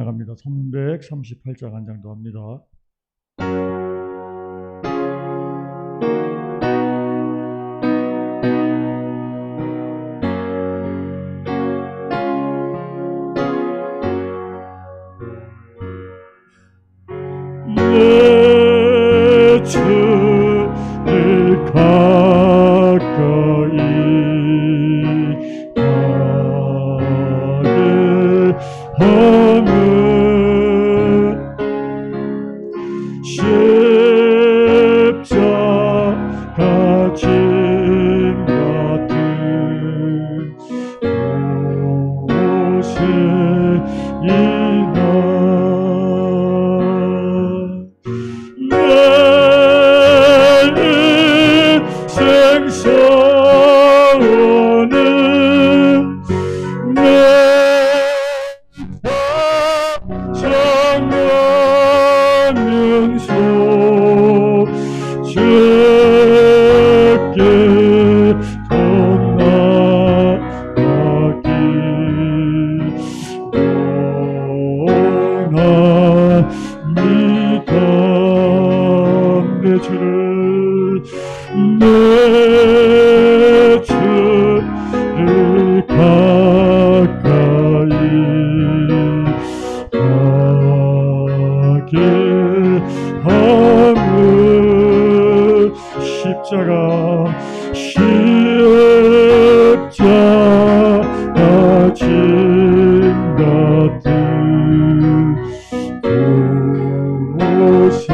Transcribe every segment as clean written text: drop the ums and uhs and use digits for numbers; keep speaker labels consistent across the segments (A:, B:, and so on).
A: 나갑니다. 338장 한 장 더 합니다. 내 주를 가까이 가게 하는 십자가 진 같은 곳에 내 주를 가까이 가게 하는 십자가 진 같은 곳에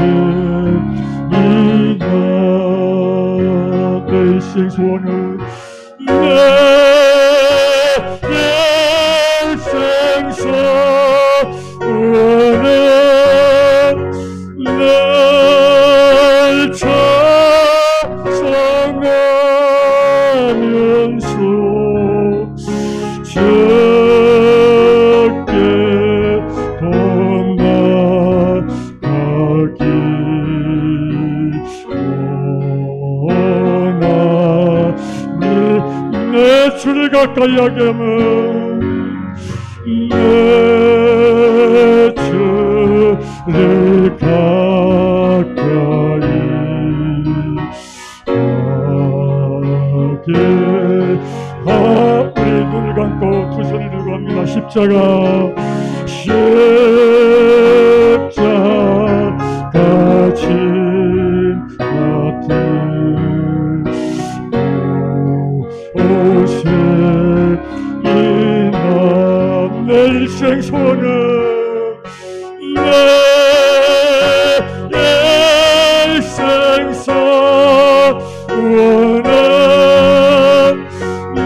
A: 내 일생 소원은 내 일생 소원은 날 찬송하면서 주께 더 나아가기 내 주를 가까이 하게 하면 내 주를 가까이 하게 우리 눈을 감고 두 손을 들고 합니다. 십자가 진 같은 곳에 내 일생 소원은 내 일생 소원은 날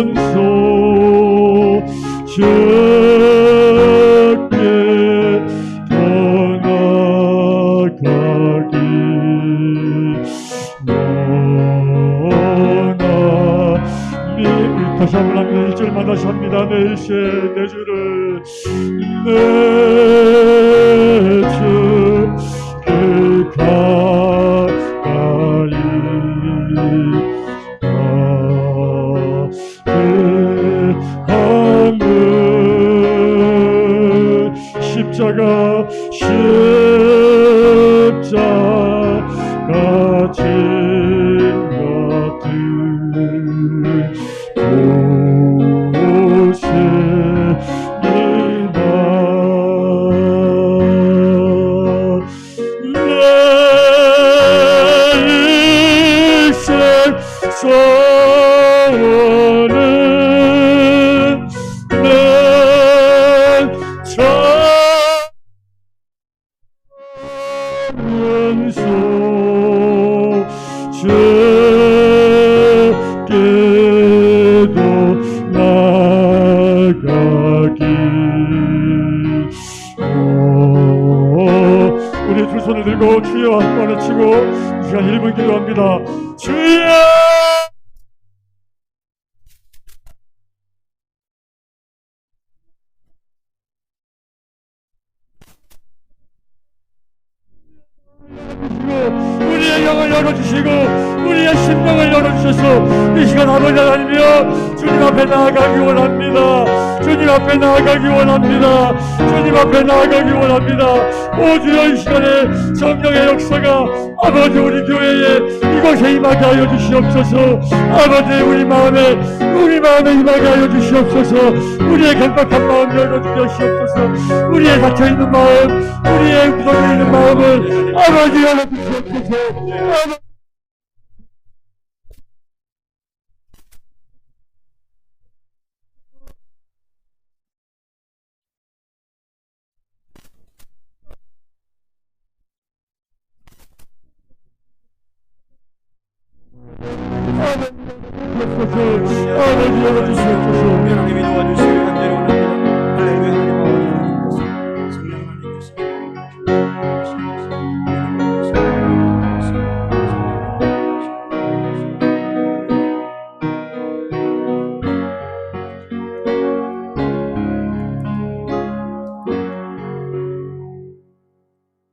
A: 찬송하면서 주께 더 나아가기 다시 한번 합니다. 1절만 다시 합니다. 내 일생 내 주를 내 주를 가까이 하는 십자가 진 같은 곳에 내 일생 소원은 내 찬송하면서 주께도 나아가기 우리 두 손을 들고 주여 한번 외치고 이 시간 1분 기도합니다. 주여 우리의 영을 열어주시고 우리의 심령을 열어주셔서 이 시간 아버지 하나님이여 주님 앞에 나아가기 원합니다. 주님 앞에 나아가기 원합니다. 주님 앞에 나아가기 원합니다. 오 주여 이 시간에 성령의 역사가 아버지 우리 교회에 이곳에 임하게 하여 주시옵소서. 아버지 우리 마음에 임하게 하여 주시옵소서. 우리의 강박한 마음 열어주시옵소서. 우리의 닫혀있는 마음 우리의 구석에 있는 마음을 아버지 열어주시옵소서. 아버지 열어주시옵소서.
B: 하나님이 도와주시길 간절히 원합니다. 할렐루야. 하나님 아버지 하나님께서 성령 하나님께서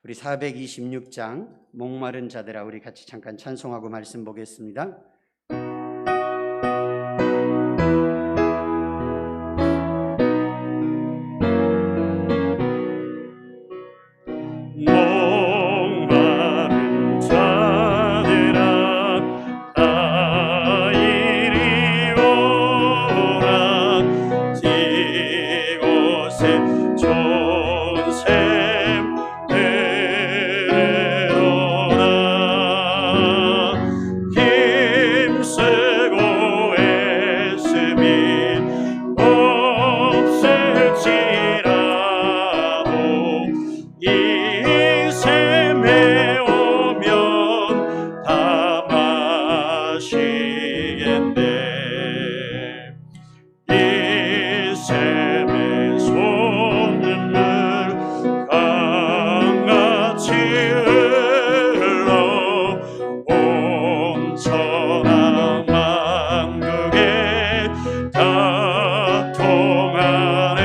B: 우리 426장 목마른 자들아 우리 같이 잠깐 찬송하고 말씀 보겠습니다.
A: 목마른 자들아 다 이리 오라 이곳에 좋은 샘 들으러라 힘쓰고 애쓰면 없을지라도 이 샘에 오면 다 마시겠네. 이 샘의 솟는 물 강같이 흘러 온 천하 만국에 다 통하네.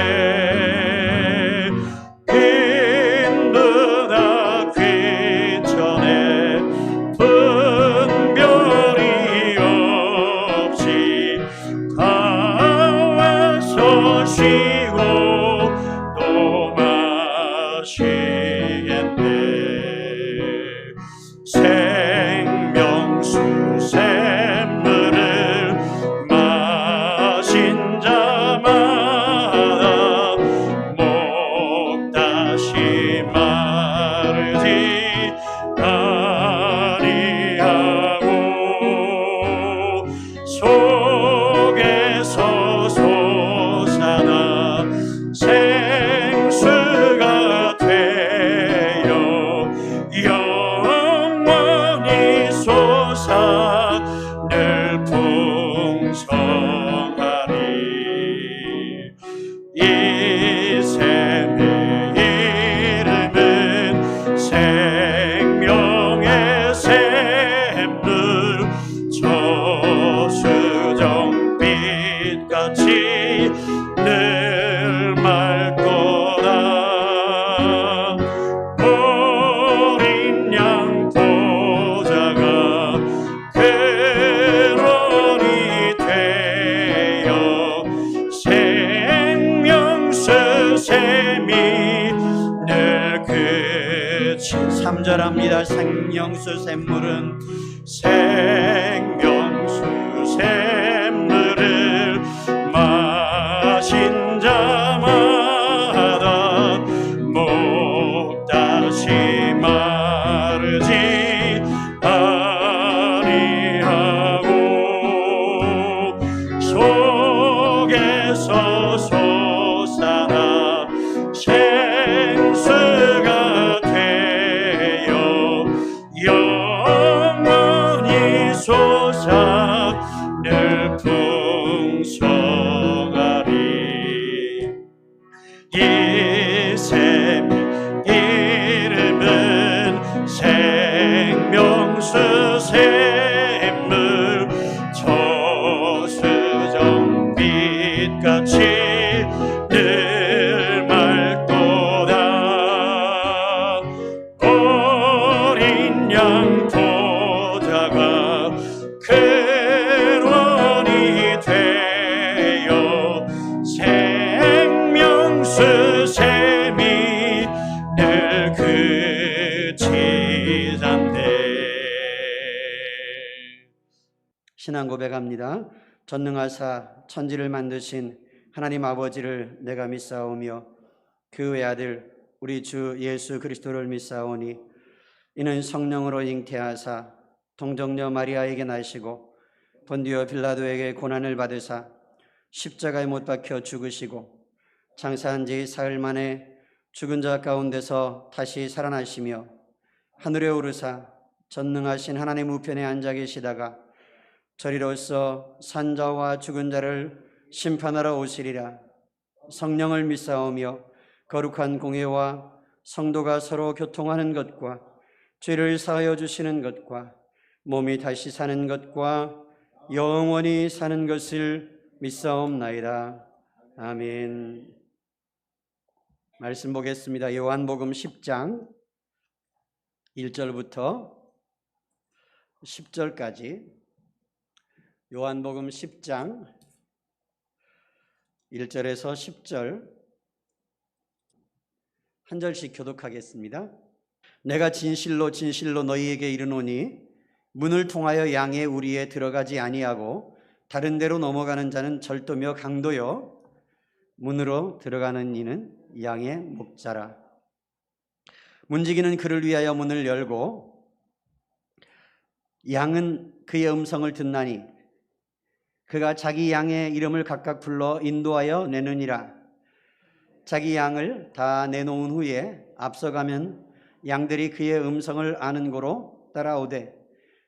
A: 빈드나 귀천에 분별이 없이 다 와서 쉬고 또 마시겠네. 생명수 샘물을 마신 자마다 목 다시 마르지 아니하고 속에서 솟아나 생수가 되어 영원히 솟아 늘 풍성하리. 이 샘의 이름은 생명의 샘물 저수정빛같이 늘 맑거다. 어린 양 보자가 근원이 되어 생명수 샘이 늘 그치. 3절합니다. 생명수 샘물은 생명수 샘물을 마신 자마다 목 다시 마르지 아니하고 속에서 솟아나 생수가 되어 영원히 솟아 늘 풍성하리. 이 샘의 이름은 생명수 샘물 저수정빛같이 늘 맑도다. 어린 양 보자
C: 신앙 고백합니다. 전능하사 천지를 만드신 하나님 아버지를 내가 믿사오며 그 외아들 우리 주 예수 그리스도를 믿사오니 이는 성령으로 잉태하사 동정녀 마리아에게 나시고 본디오 빌라도에게 고난을 받으사 십자가에 못 박혀 죽으시고 장사한 지 사흘 만에 죽은 자 가운데서 다시 살아나시며 하늘에 오르사 전능하신 하나님 우편에 앉아 계시다가 저리로서 산자와 죽은 자를 심판하러 오시리라. 성령을 믿사오며 거룩한 공회와 성도가 서로 교통하는 것과 죄를 사하여 주시는 것과 몸이 다시 사는 것과 영원히 사는 것을 믿사옵나이다. 아멘. 말씀 보겠습니다. 요한복음 10장 1절부터 10절까지 요한복음 10장 1절에서 10절 한 절씩 교독하겠습니다. 내가 진실로 진실로 너희에게 이르노니 문을 통하여 양의 우리에 들어가지 아니하고 다른 데로 넘어가는 자는 절도며 강도요 문으로 들어가는 이는 양의 목자라. 문지기는 그를 위하여 문을 열고 양은 그의 음성을 듣나니 그가 자기 양의 이름을 각각 불러 인도하여 내느니라. 자기 양을 다 내놓은 후에 앞서가면 양들이 그의 음성을 아는 고로 따라오되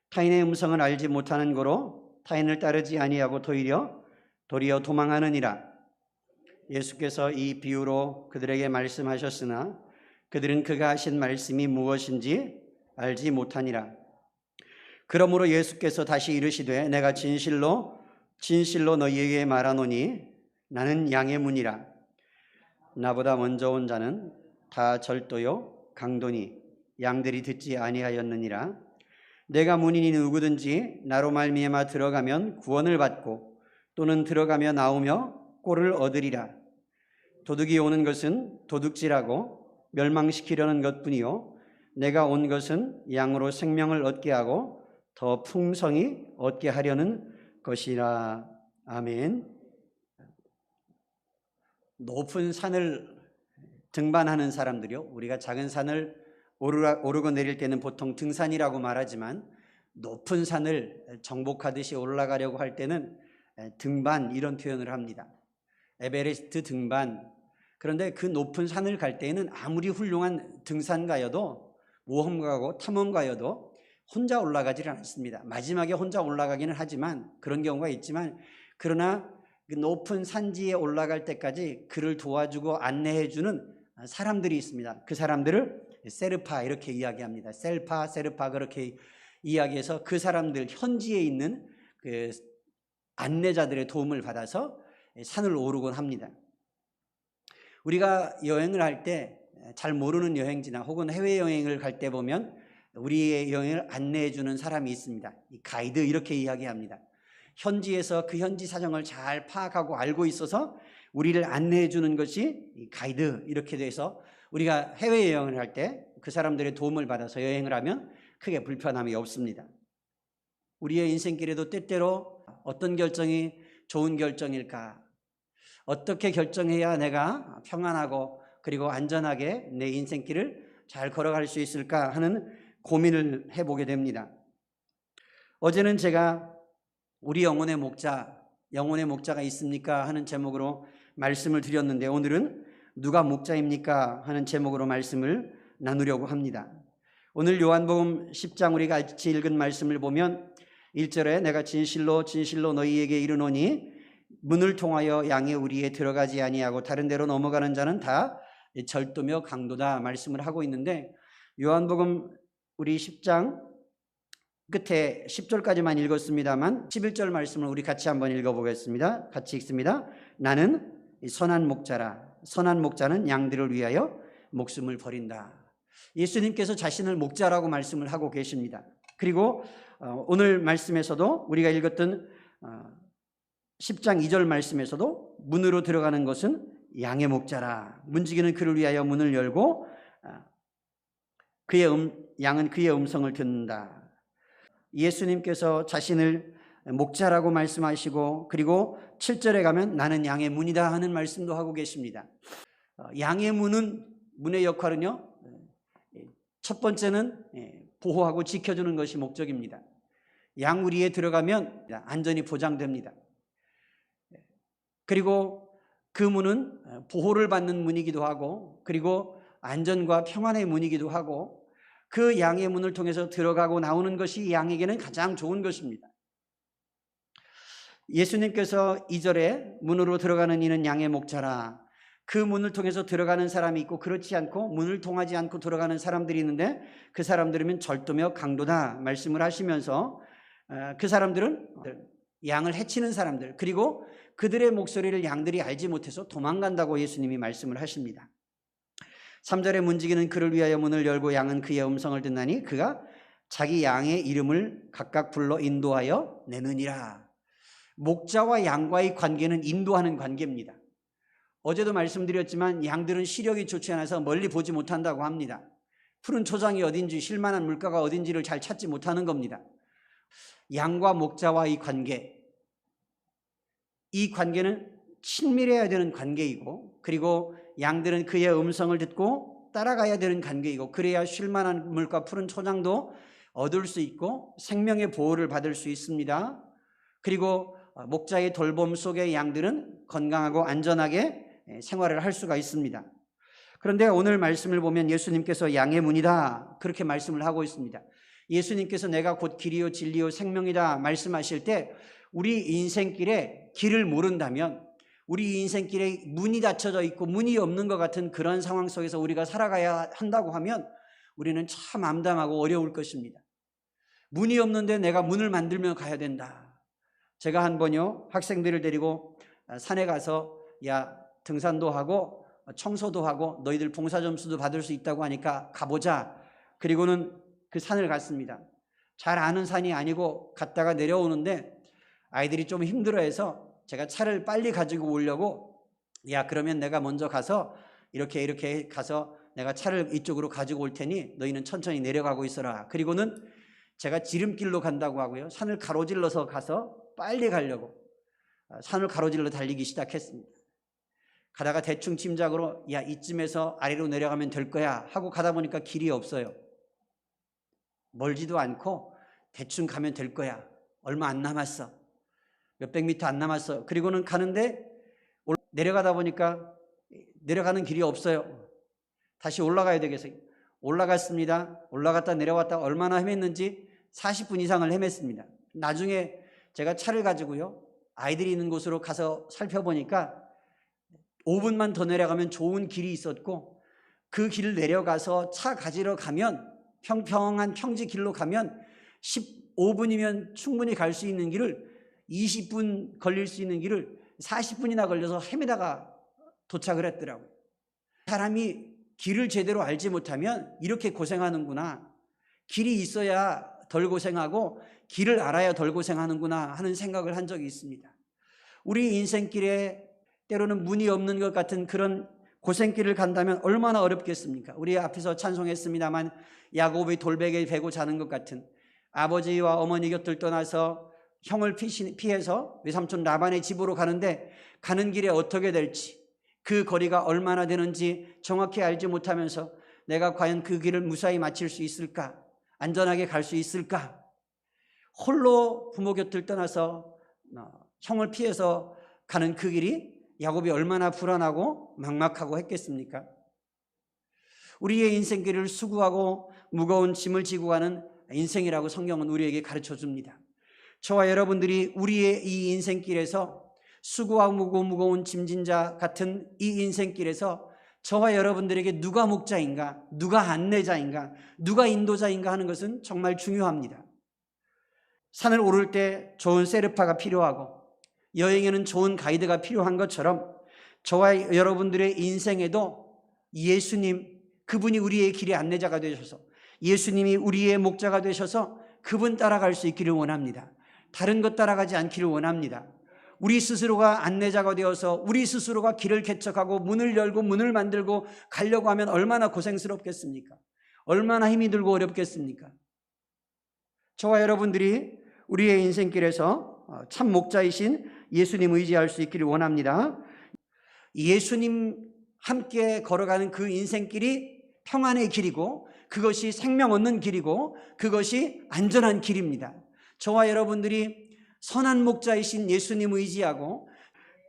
C: 타인의 음성을 알지 못하는 고로 타인을 따르지 아니하고 도리어 도망하느니라. 예수께서 이 비유로 그들에게 말씀하셨으나 그들은 그가 하신 말씀이 무엇인지 알지 못하니라. 그러므로 예수께서 다시 이르시되 내가 진실로 진실로 너희에게 말하노니 나는 양의 문이라. 나보다 먼저 온 자는 다 절도요 강도니 양들이 듣지 아니하였느니라. 내가 문이니 누구든지 나로 말미암아 들어가면 구원을 받고 또는 들어가며 나오며 꼴을 얻으리라. 도둑이 오는 것은 도둑질하고 멸망시키려는 것뿐이요 내가 온 것은 양으로 생명을 얻게 하고 더 풍성히 얻게 하려는 것이라. 아멘. 높은 산을 등반하는 사람들이요, 우리가 작은 산을 오르고 내릴 때는 보통 등산이라고 말하지만 높은 산을 정복하듯이 올라가려고 할 때는 등반 이런 표현을 합니다. 에베레스트 등반. 그런데 그 높은 산을 갈 때에는 아무리 훌륭한 등산가여도 모험가고 탐험가여도 혼자 올라가지를 않습니다. 마지막에 혼자 올라가기는 하지만 그런 경우가 있지만 그러나 그 높은 산지에 올라갈 때까지 그를 도와주고 안내해주는 사람들이 있습니다. 그 사람들을 세르파 이렇게 이야기합니다. 세르파 그렇게 이야기해서 그 사람들 현지에 있는 그 안내자들의 도움을 받아서 산을 오르곤 합니다. 우리가 여행을 할 때 잘 모르는 여행지나 혹은 해외여행을 갈 때 보면 우리의 여행을 안내해 주는 사람이 있습니다. 이 가이드 이렇게 이야기합니다. 현지에서 그 현지 사정을 잘 파악하고 알고 있어서 우리를 안내해 주는 것이 이 가이드 이렇게 돼서 우리가 해외여행을 할 때 그 사람들의 도움을 받아서 여행을 하면 크게 불편함이 없습니다. 우리의 인생길에도 때때로 어떤 결정이 좋은 결정일까? 어떻게 결정해야 내가 평안하고 그리고 안전하게 내 인생길을 잘 걸어갈 수 있을까 하는 고민을 해보게 됩니다. 어제는 제가 우리 영혼의 목자가 있습니까? 하는 제목으로 말씀을 드렸는데 오늘은 누가 목자입니까? 하는 제목으로 말씀을 나누려고 합니다. 오늘 요한복음 10장 우리가 같이 읽은 말씀을 보면 1절에 내가 진실로 진실로 너희에게 이르노니 문을 통하여 양의 우리에 들어가지 아니하고 다른 데로 넘어가는 자는 다 절도며 강도다 말씀을 하고 있는데 요한복음 우리 10장 끝에 10절까지만 읽었습니다만 11절 말씀을 우리 같이 한번 읽어보겠습니다. 같이 읽습니다. 나는 선한 목자라. 선한 목자는 양들을 위하여 목숨을 버린다. 예수님께서 자신을 목자라고 말씀을 하고 계십니다. 그리고 오늘 말씀에서도 우리가 읽었던 10장 2절 말씀에서도 문으로 들어가는 것은 양의 목자라. 문지기는 그를 위하여 문을 열고 양은 그의 음성을 듣는다. 예수님께서 자신을 목자라고 말씀하시고, 그리고 7절에 가면 나는 양의 문이다 하는 말씀도 하고 계십니다. 양의 문의 역할은요, 첫 번째는 보호하고 지켜주는 것이 목적입니다. 양우리에 들어가면 안전이 보장됩니다. 그리고 그 문은 보호를 받는 문이기도 하고, 그리고 안전과 평안의 문이기도 하고, 그 양의 문을 통해서 들어가고 나오는 것이 양에게는 가장 좋은 것입니다. 예수님께서 2절에 문으로 들어가는 이는 양의 목자라, 그 문을 통해서 들어가는 사람이 있고 그렇지 않고 문을 통하지 않고 들어가는 사람들이 있는데 그 사람들이면 절도며 강도다 말씀을 하시면서, 그 사람들은 양을 해치는 사람들, 그리고 그들의 목소리를 양들이 알지 못해서 도망간다고 예수님이 말씀을 하십니다. 3절에 문지기는 그를 위하여 문을 열고 양은 그의 음성을 듣나니 그가 자기 양의 이름을 각각 불러 인도하여 내느니라. 목자와 양과의 관계는 인도하는 관계입니다. 어제도 말씀드렸지만 양들은 시력이 좋지 않아서 멀리 보지 못한다고 합니다. 푸른 초장이 어딘지, 쉴만한 물가가 어딘지를 잘 찾지 못하는 겁니다. 양과 목자와의 관계, 이 관계는 친밀해야 되는 관계이고, 그리고 양들은 그의 음성을 듣고 따라가야 되는 관계이고, 그래야 쉴만한 물과 푸른 초장도 얻을 수 있고 생명의 보호를 받을 수 있습니다. 그리고 목자의 돌봄 속에 양들은 건강하고 안전하게 생활을 할 수가 있습니다. 그런데 오늘 말씀을 보면 예수님께서 양의 문이다 그렇게 말씀을 하고 있습니다. 예수님께서 내가 곧 길이요 진리요 생명이다 말씀하실 때, 우리 인생길에 길을 모른다면, 우리 인생길에 문이 닫혀져 있고 문이 없는 것 같은 그런 상황 속에서 우리가 살아가야 한다고 하면 우리는 참 암담하고 어려울 것입니다. 문이 없는데 내가 문을 만들며 가야 된다. 제가 한 번요, 학생들을 데리고 산에 가서 야, 등산도 하고 청소도 하고 너희들 봉사 점수도 받을 수 있다고 하니까 가보자. 그리고는 그 산을 갔습니다. 잘 아는 산이 아니고 갔다가 내려오는데 아이들이 좀 힘들어해서 제가 차를 빨리 가지고 오려고, 야, 그러면 내가 먼저 가서 이렇게 가서 내가 차를 이쪽으로 가지고 올 테니 너희는 천천히 내려가고 있어라. 그리고는 제가 지름길로 간다고 하고요, 산을 가로질러서 가서 빨리 가려고 산을 가로질러 달리기 시작했습니다. 가다가 대충 짐작으로 야, 이쯤에서 아래로 내려가면 될 거야 하고 가다 보니까 길이 없어요. 멀지도 않고 대충 가면 될 거야. 얼마 안 남았어. 몇백 미터 안 남았어. 그리고는 가는데 내려가다 보니까 내려가는 길이 없어요. 다시 올라가야 되겠어요. 올라갔습니다. 올라갔다 내려왔다 얼마나 헤맸는지 40분 이상을 헤맸습니다. 나중에 제가 차를 가지고요, 아이들이 있는 곳으로 가서 살펴보니까 5분만 더 내려가면 좋은 길이 있었고, 그 길을 내려가서 차 가지러 가면 평평한 평지 길로 가면 15분이면 충분히 갈 수 있는 길을 20분 걸릴 수 있는 길을 40분이나 걸려서 헤매다가 도착을 했더라고요. 사람이 길을 제대로 알지 못하면 이렇게 고생하는구나, 길이 있어야 덜 고생하고 길을 알아야 덜 고생하는구나 하는 생각을 한 적이 있습니다. 우리 인생길에 때로는 문이 없는 것 같은 그런 고생길을 간다면 얼마나 어렵겠습니까? 우리 앞에서 찬송했습니다만 야곱의 돌베개에 베고 자는 것 같은, 아버지와 어머니 곁을 떠나서 형을 피해서 외삼촌 라반의 집으로 가는데 가는 길에 어떻게 될지, 그 거리가 얼마나 되는지 정확히 알지 못하면서 내가 과연 그 길을 무사히 마칠 수 있을까? 안전하게 갈 수 있을까? 홀로 부모 곁을 떠나서 형을 피해서 가는 그 길이 야곱이 얼마나 불안하고 막막하고 했겠습니까? 우리의 인생길을 수고하고 무거운 짐을 지고 가는 인생이라고 성경은 우리에게 가르쳐 줍니다. 저와 여러분들이 우리의 이 인생길에서 수고하고 무거운 짐진 자 같은 이 인생길에서 저와 여러분들에게 누가 목자인가, 누가 안내자인가, 누가 인도자인가 하는 것은 정말 중요합니다. 산을 오를 때 좋은 세르파가 필요하고 여행에는 좋은 가이드가 필요한 것처럼 저와 여러분들의 인생에도 예수님, 그분이 우리의 길의 안내자가 되셔서, 예수님이 우리의 목자가 되셔서 그분 따라갈 수 있기를 원합니다. 다른 것 따라가지 않기를 원합니다. 우리 스스로가 안내자가 되어서 우리 스스로가 길을 개척하고 문을 열고 문을 만들고 가려고 하면 얼마나 고생스럽겠습니까? 얼마나 힘이 들고 어렵겠습니까? 저와 여러분들이 우리의 인생길에서 참 목자이신 예수님 의지할 수 있기를 원합니다. 예수님 함께 걸어가는 그 인생길이 평안의 길이고 그것이 생명 얻는 길이고 그것이 안전한 길입니다. 저와 여러분들이 선한 목자이신 예수님 의지하고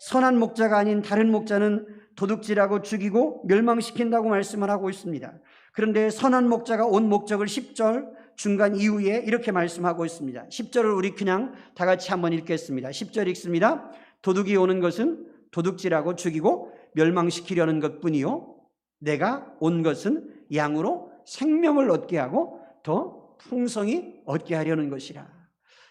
C: 선한 목자가 아닌 다른 목자는 도둑질하고 죽이고 멸망시킨다고 말씀을 하고 있습니다. 그런데 선한 목자가 온 목적을 10절 중간 이후에 이렇게 말씀하고 있습니다. 10절을 우리 그냥 다 같이 한번 읽겠습니다. 10절 읽습니다. 도둑이 오는 것은 도둑질하고 죽이고 멸망시키려는 것뿐이요 내가 온 것은 양으로 생명을 얻게 하고 더 풍성히 얻게 하려는 것이라.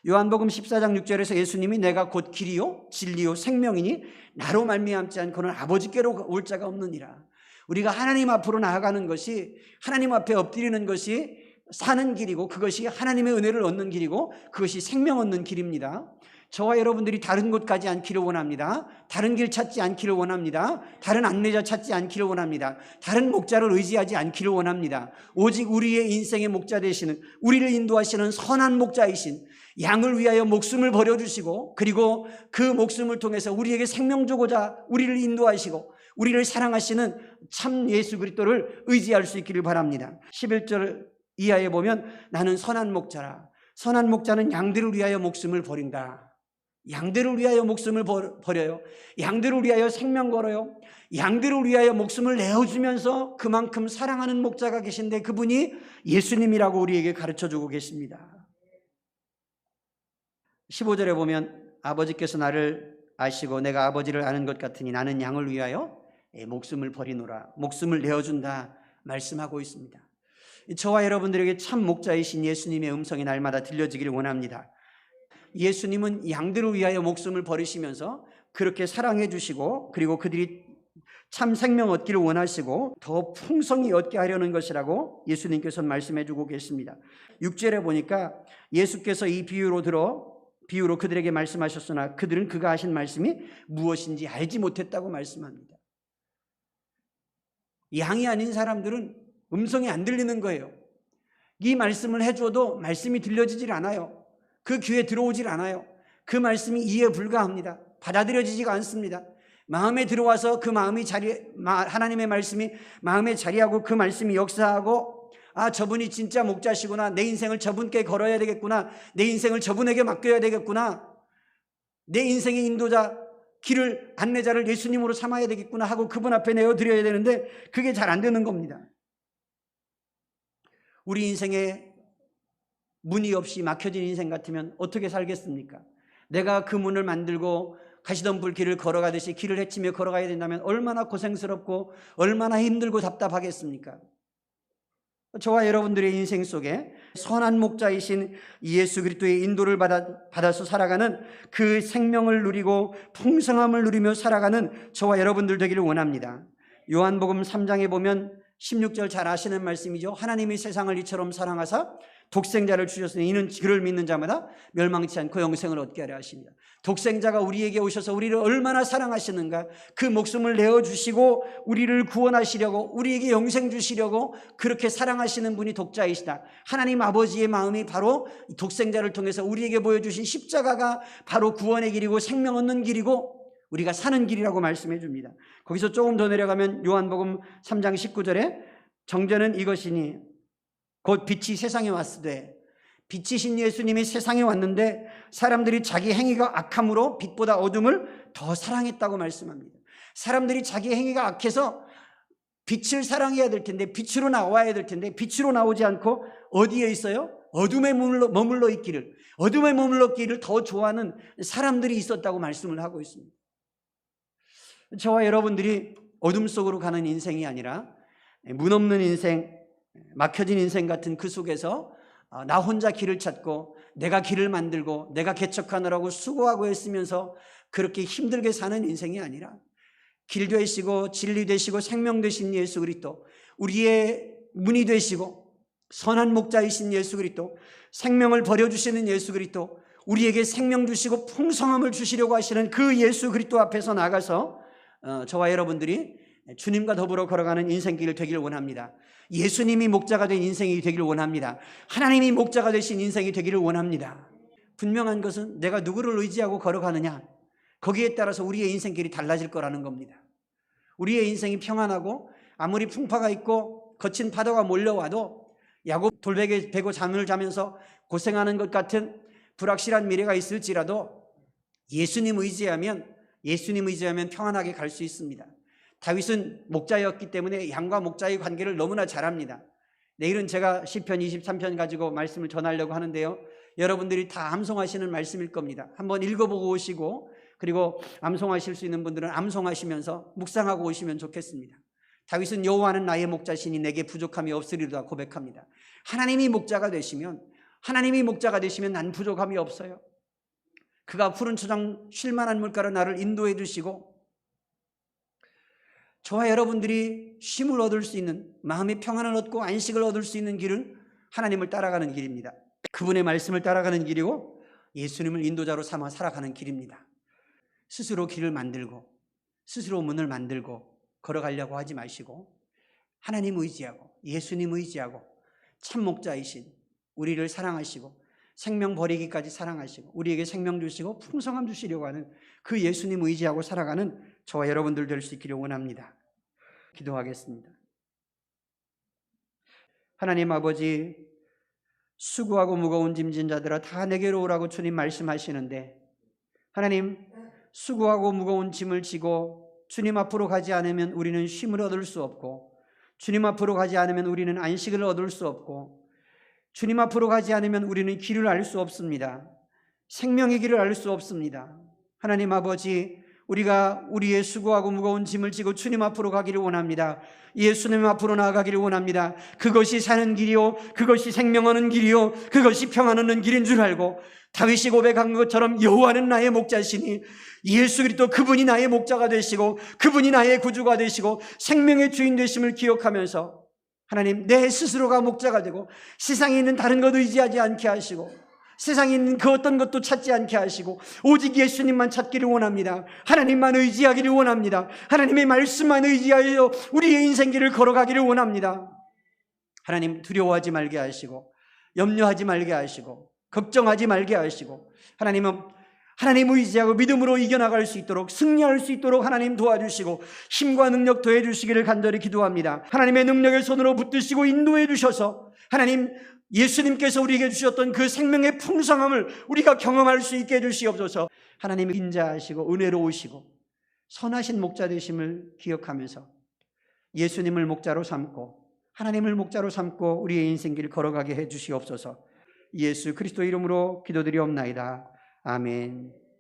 C: 요한복음 14장 6절에서 예수님이 내가 곧 길이요 진리요 생명이니 나로 말미암지 않고는 아버지께로 올 자가 없느니라. 우리가 하나님 앞으로 나아가는 것이 하나님 앞에 엎드리는 것이 사는 길이고 그것이 하나님의 은혜를 얻는 길이고 그것이 생명 얻는 길입니다. 저와 여러분들이 다른 곳 가지 않기를 원합니다. 다른 길 찾지 않기를 원합니다. 다른 안내자 찾지 않기를 원합니다. 다른 목자를 의지하지 않기를 원합니다. 오직 우리의 인생의 목자 되시는 우리를 인도하시는 선한 목자이신 양을 위하여 목숨을 버려주시고 그리고 그 목숨을 통해서 우리에게 생명 주고자 우리를 인도하시고 우리를 사랑하시는 참 예수 그리스도를 의지할 수 있기를 바랍니다. 11절 이하에 보면 나는 선한 목자라. 선한 목자는 양들을 위하여 목숨을 버린다. 양들을 위하여 목숨을 버려요. 양들을 위하여 생명 걸어요. 양들을 위하여 목숨을 내어주면서 그만큼 사랑하는 목자가 계신데 그분이 예수님이라고 우리에게 가르쳐주고 계십니다. 15절에 보면 아버지께서 나를 아시고 내가 아버지를 아는 것 같으니 나는 양을 위하여 목숨을 버리노라. 목숨을 내어준다 말씀하고 있습니다. 저와 여러분들에게 참 목자이신 예수님의 음성이 날마다 들려지기를 원합니다. 예수님은 양들을 위하여 목숨을 버리시면서 그렇게 사랑해 주시고 그리고 그들이 참 생명 얻기를 원하시고 더 풍성히 얻게 하려는 것이라고 예수님께서 말씀해 주고 계십니다. 6절에 보니까 예수께서 이 비유로 그들에게 말씀하셨으나 그들은 그가 하신 말씀이 무엇인지 알지 못했다고 말씀합니다. 양이 아닌 사람들은 음성이 안 들리는 거예요. 이 말씀을 해줘도 말씀이 들려지질 않아요. 그 귀에 들어오질 않아요. 그 말씀이 이해 불가합니다. 받아들여지지가 않습니다. 마음에 들어와서 그 하나님의 말씀이 마음에 자리하고 그 말씀이 역사하고 아 저분이 진짜 목자시구나. 내 인생을 저분께 걸어야 되겠구나. 내 인생을 저분에게 맡겨야 되겠구나. 내 인생의 인도자 길을 안내자를 예수님으로 삼아야 되겠구나 하고 그분 앞에 내어드려야 되는데 그게 잘 안 되는 겁니다. 우리 인생에 문이 없이 막혀진 인생 같으면 어떻게 살겠습니까? 내가 그 문을 만들고 가시던 불길을 걸어가듯이 길을 헤치며 걸어가야 된다면 얼마나 고생스럽고 얼마나 힘들고 답답하겠습니까? 저와 여러분들의 인생 속에 선한 목자이신 예수 그리스도의 인도를 받아서 살아가는 그 생명을 누리고 풍성함을 누리며 살아가는 저와 여러분들 되기를 원합니다. 요한복음 3장에 보면 16절 잘 아시는 말씀이죠. 하나님이 세상을 이처럼 사랑하사 독생자를 주셨으니 이는 그를 믿는 자마다 멸망치 않고 영생을 얻게 하려 하십니다. 독생자가 우리에게 오셔서 우리를 얼마나 사랑하시는가, 그 목숨을 내어주시고 우리를 구원하시려고, 우리에게 영생 주시려고 그렇게 사랑하시는 분이 독자이시다. 하나님 아버지의 마음이 바로 독생자를 통해서 우리에게 보여주신 십자가가 바로 구원의 길이고 생명 얻는 길이고 우리가 사는 길이라고 말씀해 줍니다. 거기서 조금 더 내려가면 요한복음 3장 19절에 정죄는 이것이니 곧 빛이 세상에 왔으되, 빛이신 예수님이 세상에 왔는데 사람들이 자기 행위가 악함으로 빛보다 어둠을 더 사랑했다고 말씀합니다. 사람들이 자기 행위가 악해서 빛을 사랑해야 될 텐데, 빛으로 나와야 될 텐데 빛으로 나오지 않고 어디에 있어요? 어둠에 머물러 있기를, 어둠에 머물러 있기를 더 좋아하는 사람들이 있었다고 말씀을 하고 있습니다. 저와 여러분들이 어둠 속으로 가는 인생이 아니라 문 없는 인생, 막혀진 인생 같은 그 속에서 나 혼자 길을 찾고 내가 길을 만들고 내가 개척하느라고 수고하고 애쓰면서 그렇게 힘들게 사는 인생이 아니라 길 되시고 진리 되시고 생명 되신 예수 그리스도, 우리의 문이 되시고 선한 목자이신 예수 그리스도, 생명을 버려주시는 예수 그리스도, 우리에게 생명 주시고 풍성함을 주시려고 하시는 그 예수 그리스도 앞에서 나가서 저와 여러분들이 주님과 더불어 걸어가는 인생길 되기를 원합니다. 예수님이 목자가 된 인생이 되기를 원합니다. 하나님이 목자가 되신 인생이 되기를 원합니다. 분명한 것은 내가 누구를 의지하고 걸어가느냐, 거기에 따라서 우리의 인생길이 달라질 거라는 겁니다. 우리의 인생이 평안하고 아무리 풍파가 있고 거친 파도가 몰려와도 야곱 돌베개 베고 잠을 자면서 고생하는 것 같은 불확실한 미래가 있을지라도 예수님 의지하면 평안하게 갈 수 있습니다. 다윗은 목자였기 때문에 양과 목자의 관계를 너무나 잘 압니다. 내일은 제가 시편 23편 가지고 말씀을 전하려고 하는데요, 여러분들이 다 암송하시는 말씀일 겁니다. 한번 읽어보고 오시고, 그리고 암송하실 수 있는 분들은 암송하시면서 묵상하고 오시면 좋겠습니다. 다윗은 여호와는 나의 목자시니 내게 부족함이 없으리로다 고백합니다. 하나님이 목자가 되시면 난 부족함이 없어요. 그가 푸른 초장 쉴 만한 물가로 나를 인도해 주시고, 저와 여러분들이 쉼을 얻을 수 있는, 마음의 평안을 얻고 안식을 얻을 수 있는 길은 하나님을 따라가는 길입니다. 그분의 말씀을 따라가는 길이고 예수님을 인도자로 삼아 살아가는 길입니다. 스스로 길을 만들고 스스로 문을 만들고 걸어가려고 하지 마시고, 하나님 의지하고 예수님 의지하고 참 목자이신 우리를 사랑하시고 생명 버리기까지 사랑하시고 우리에게 생명 주시고 풍성함 주시려고 하는 그 예수님 의지하고 살아가는 저와 여러분들 될 수 있기를 원합니다. 기도하겠습니다. 하나님 아버지, 수고하고 무거운 짐진 자들아 다 내게로 오라고 주님 말씀하시는데, 하나님, 수고하고 무거운 짐을 지고 주님 앞으로 가지 않으면 우리는 쉼을 얻을 수 없고, 주님 앞으로 가지 않으면 우리는 안식을 얻을 수 없고, 주님 앞으로 가지 않으면 우리는 길을 알 수 없습니다. 생명의 길을 알 수 없습니다. 하나님 아버지, 우리가 우리의 수고하고 무거운 짐을 지고 주님 앞으로 가기를 원합니다. 예수님 앞으로 나아가기를 원합니다. 그것이 사는 길이요, 그것이 생명하는 길이요, 그것이 평안하는 길인 줄 알고 다윗이 고백한 것처럼 여호와는 나의 목자시니 예수 그리스도 그분이 나의 목자가 되시고 그분이 나의 구주가 되시고 생명의 주인 되심을 기억하면서, 하나님, 내 스스로가 목자가 되고 세상에 있는 다른 것 의지하지 않게 하시고 세상에 있는 그 어떤 것도 찾지 않게 하시고 오직 예수님만 찾기를 원합니다. 하나님만 의지하기를 원합니다. 하나님의 말씀만 의지하여 우리의 인생길을 걸어가기를 원합니다. 하나님, 두려워하지 말게 하시고 염려하지 말게 하시고 걱정하지 말게 하시고, 하나님은 하나님 의지하고 믿음으로 이겨나갈 수 있도록, 승리할 수 있도록 하나님 도와주시고 힘과 능력 더해 주시기를 간절히 기도합니다. 하나님의 능력의 손으로 붙드시고 인도해 주셔서 하나님, 예수님께서 우리에게 주셨던 그 생명의 풍성함을 우리가 경험할 수 있게 해주시옵소서. 하나님이 인자하시고 은혜로우시고 선하신 목자 되심을 기억하면서 예수님을 목자로 삼고 하나님을 목자로 삼고 우리의 인생길을 걸어가게 해주시옵소서. 예수 그리스도 이름으로 기도드리옵나이다. 아멘.